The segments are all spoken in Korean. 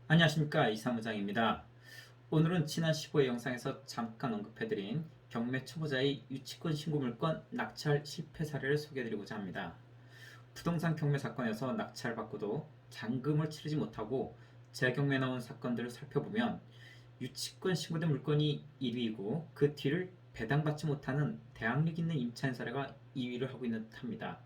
안녕하십니까, 이사무장입니다. 오늘은 지난 15회 영상에서 잠깐 언급해드린 경매 초보자의 유치권 신고 물건 낙찰 실패 사례를 소개해드리고자 합니다. 부동산 경매 사건에서 낙찰받고도 잔금을 치르지 못하고 재경매 나온 사건들을 살펴보면 유치권 신고된 물건이 1위이고 그 뒤를 배당받지 못하는 대항력 있는 임차인 사례가 2위를 하고 있는 듯합니다.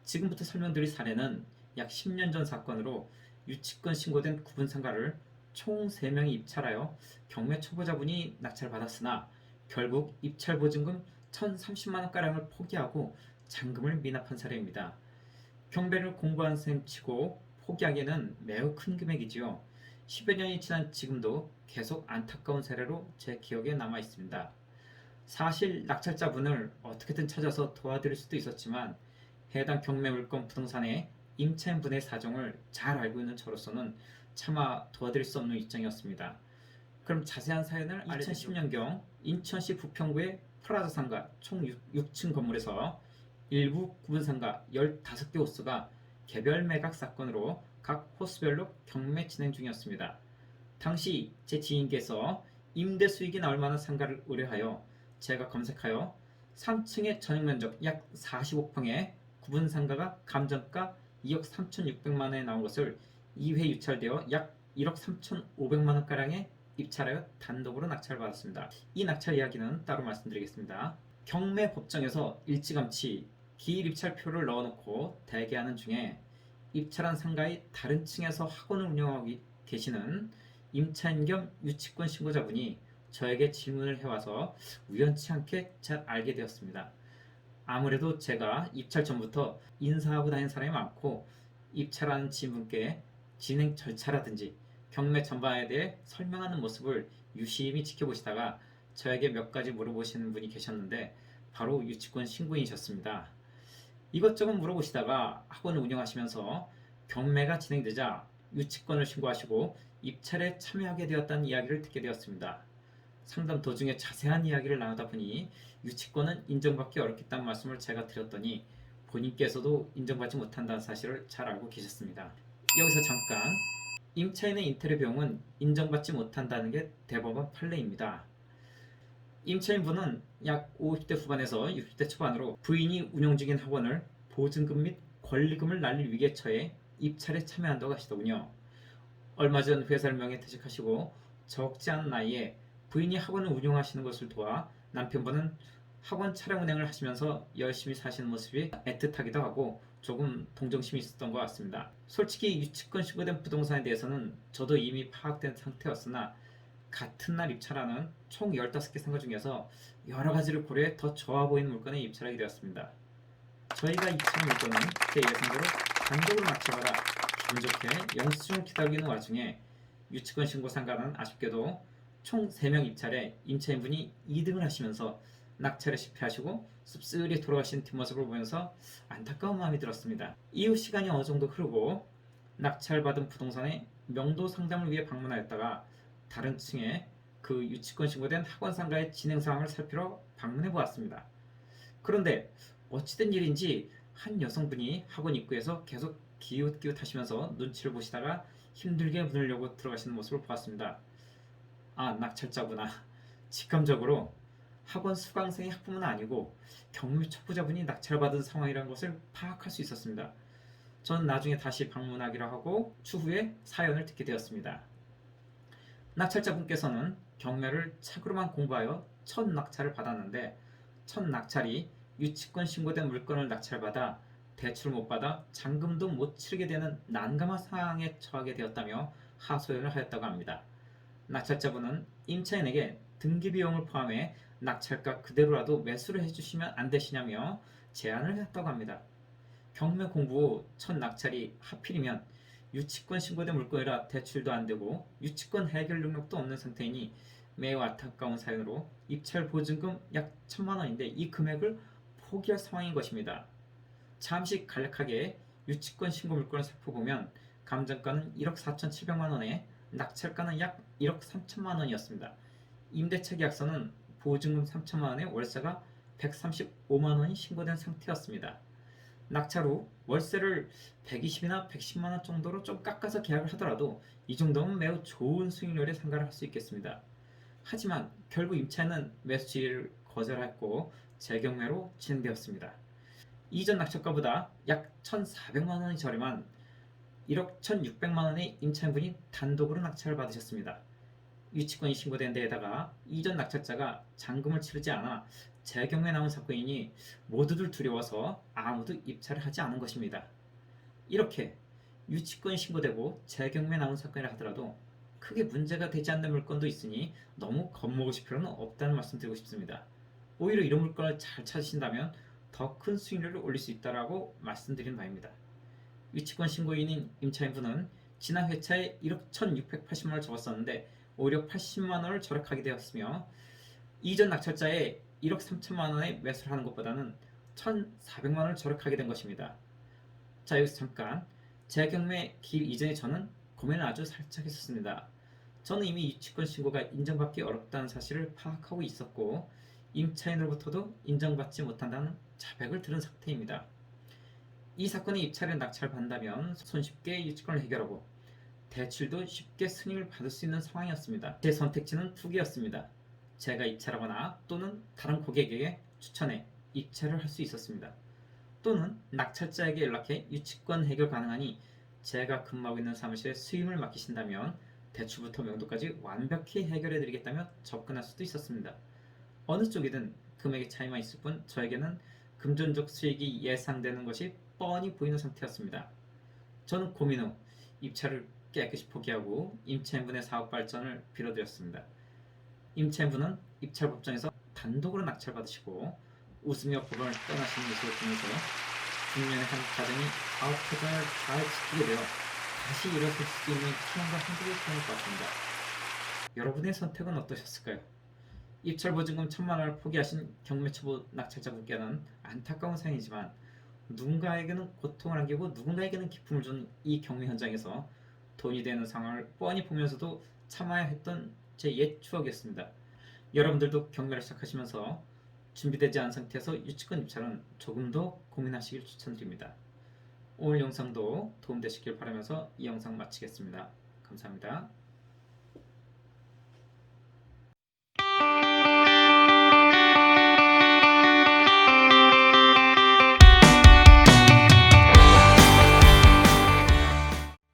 지금부터 설명드릴 사례는 약 10년 전 사건으로 유치권 신고된 구분 상가를 총 3명이 입찰하여 경매 초보자분이 낙찰받았으나 결국 입찰 보증금 1,030만원가량을 포기하고 잔금을 미납한 사례입니다. 경매를 공부한 셈치고 포기하기에는 매우 큰 금액이지요. 10여 년이 지난 지금도 계속 안타까운 사례로 제 기억에 남아 있습니다. 사실 낙찰자분을 어떻게든 찾아서 도와드릴 수도 있었지만 해당 경매 물건 부동산의 임차인분의 사정을 잘 알고 있는 저로서는 차마 도와드릴 수 없는 입장이었습니다. 그럼 자세한 사연을 2010년경 인천시 부평구의 프라자 상가 총 6층 건물에서 일부 구분 상가 15개 호수가 개별 매각 사건으로 각 호수별로 경매 진행 중이었습니다. 당시 제 지인께서 임대 수익이 나올 만한 상가를 의뢰하여 제가 검색하여 3층의 전용면적 약 45평에 구분 상가가 감정가 2억 3,600만원에 나온 것을 2회 유찰되어 약 1억 3,500만원가량에 입찰하여 단독으로 낙찰받았습니다. 이 낙찰 이야기는 따로 말씀드리겠습니다. 경매 법정에서 일찌감치 기일 입찰표를 넣어놓고 대기하는 중에 입찰한 상가의 다른 층에서 학원을 운영하고 계시는 임차인 겸 유치권 신고자분이 저에게 질문을 해와서 우연치 않게 잘 알게 되었습니다. 아무래도 제가 입찰 전부터 인사하고 다니는 사람이 많고 입찰하는 지인분께 진행 절차라든지 경매 전반에 대해 설명하는 모습을 유심히 지켜보시다가 저에게 몇 가지 물어보시는 분이 계셨는데 바로 유치권 신고인이셨습니다. 이것저것 물어보시다가 학원을 운영하시면서 경매가 진행되자 유치권을 신고하시고 입찰에 참여하게 되었다는 이야기를 듣게 되었습니다. 상담 도중에 자세한 이야기를 나누다 보니 유치권은 인정받기 어렵겠다는 말씀을 제가 드렸더니 본인께서도 인정받지 못한다는 사실을 잘 알고 계셨습니다. 여기서 잠깐, 임차인의 인테리어 비용은 인정받지 못한다는 게 대법원 판례입니다. 임차인분은 약 50대 후반에서 60대 초반으로 부인이 운영 중인 학원을 보증금 및 권리금을 날릴 위기에 처해 입찰에 참여한다고 하시더군요. 얼마 전 회사를 명예 퇴직하시고 적지 않은 나이에 부인이 학원을 운영하시는 것을 도와 남편분은 학원 차량 운행을 하시면서 열심히 사시는 모습이 애틋하기도 하고 조금 동정심이 있었던 것 같습니다. 솔직히 유치권 신고된 부동산에 대해서는 저도 이미 파악된 상태였으나 같은 날 입찰하는 총 15개 상가 중에서 여러 가지를 고려해 더 좋아 보이는 물건에 입찰하게 되었습니다. 저희가 입찰한 물건은 제 예상대로 단독으로 낙찰받아 기분 좋게 영수증을 기다리는 와중에 유치권 신고 상가는 아쉽게도 총 3명 입찰에 임차인분이 2등을 하시면서 낙찰에 실패하시고 씁쓸히 돌아가신 뒷모습을 보면서 안타까운 마음이 들었습니다. 이후 시간이 어느 정도 흐르고 낙찰받은 부동산에 명도 상담을 위해 방문하였다가 다른 층에 그 유치권 신고된 학원 상가의 진행 상황을 살피러 방문해 보았습니다. 그런데 어찌된 일인지 한 여성분이 학원 입구에서 계속 기웃기웃하시면서 눈치를 보시다가 힘들게 문을 열고 들어가시는 모습을 보았습니다. 아, 낙찰자구나. 직감적으로 학원 수강생의 학부모는 아니고 경매 초보자분이 낙찰받은 상황이라는 것을 파악할 수 있었습니다. 저는 나중에 다시 방문하기로 하고 추후에 사연을 듣게 되었습니다. 낙찰자분께서는 경매를 책으로만 공부하여 첫 낙찰을 받았는데 첫 낙찰이 유치권 신고된 물건을 낙찰받아 대출을 못 받아 잔금도 못 치르게 되는 난감한 상황에 처하게 되었다며 하소연을 하였다고 합니다. 낙찰자분은 임차인에게 등기비용을 포함해 낙찰가 그대로라도 매수를 해주시면 안 되시냐며 제안을 했다고 합니다. 경매 공부 후 첫 낙찰이 하필이면 유치권 신고된 물건이라 대출도 안 되고 유치권 해결 능력도 없는 상태이니 매우 안타까운 사연으로 입찰 보증금 약 1,000만 원인데 이 금액을 포기할 상황인 것입니다. 잠시 간략하게 유치권 신고 물건을 살펴보면 감정가는 1억 4,700만 원에 낙찰가는 약 1억 3천만 원이었습니다. 임대차 계약서는 보증금 3천만 원에 월세가 135만 원이 신고된 상태였습니다. 낙찰 후 월세를 120이나 110만 원 정도로 좀 깎아서 계약을 하더라도 이 정도면 매우 좋은 수익률에 상가를 할 수 있겠습니다. 하지만 결국 임차인은 매수 지위를 거절했고 재경매로 진행되었습니다. 이전 낙찰가보다 약 1,400만 원이 저렴한 1억 1,600만 원의 임차인분이 단독으로 낙찰을 받으셨습니다. 유치권이 신고된 데에다가 이전 낙찰자가 잔금을 치르지 않아 재경매 나온 사건이니 모두들 두려워서 아무도 입찰을 하지 않은 것입니다. 이렇게 유치권이 신고되고 재경매 나온 사건이라 하더라도 크게 문제가 되지 않는 물건도 있으니 너무 겁먹으실 필요는 없다는 말씀 드리고 싶습니다. 오히려 이런 물건을 잘 찾으신다면 더 큰 수익률을 올릴 수 있다라고 말씀드린 바입니다. 유치권 신고인인 임차인분은 지난 회차에 1억 1,680만 원을 적었었는데 오히려 80만 원을 절약하게 되었으며 이전 낙찰자의 1억 3천만 원에 매수를 하는 것보다는 1,400만 원을 절약하게 된 것입니다. 자, 여기서 잠깐 재경매 길 이전에 저는 고민을 아주 살짝 했었습니다. 저는 이미 유치권 신고가 인정받기 어렵다는 사실을 파악하고 있었고 임차인으로부터도 인정받지 못한다는 자백을 들은 상태입니다. 이 사건의 입찰을 낙찰받는다면 손쉽게 유치권을 해결하고 대출도 쉽게 승인을 받을 수 있는 상황이었습니다. 제 선택지는 두 개였습니다. 제가 입찰하거나 또는 다른 고객에게 추천해 입찰을 할 수 있었습니다. 또는 낙찰자에게 연락해 유치권 해결 가능하니 제가 근무하고 있는 사무실에 수임을 맡기신다면 대출부터 명도까지 완벽히 해결해 드리겠다며 접근할 수도 있었습니다. 어느 쪽이든 금액의 차이만 있을 뿐 저에게는 금전적 수익이 예상되는 것이 뻔히 보이는 상태였습니다. 저는 고민 후 입찰을 깨끗이 포기하고 임차인분의 사업 발전을 빌어드렸습니다. 임차인분은 입찰 법정에서 단독으로 낙찰받으시고 웃으며 법원을 떠나시는 모습을 보면서 중년의 한 가정이 사업 터전을 잘 지키게 되어 다시 일어설 수 있는 희망과 행복을 표현할 것 같습니다. 여러분의 선택은 어떠셨을까요? 입찰 보증금 1,000만 원을 포기하신 경매 초보 낙찰자분께는 안타까운 사연이지만 누군가에게는 고통을 안기고 누군가에게는 기쁨을 준 이 경매 현장에서 돈이 되는 상황을 뻔히 보면서도 참아야 했던 제 옛 추억이었습니다. 여러분들도 경매를 시작하시면서 준비되지 않은 상태에서 유치권 입찰은 조금 더 고민하시길 추천드립니다. 오늘 영상도 도움되시길 바라면서 이 영상 마치겠습니다. 감사합니다.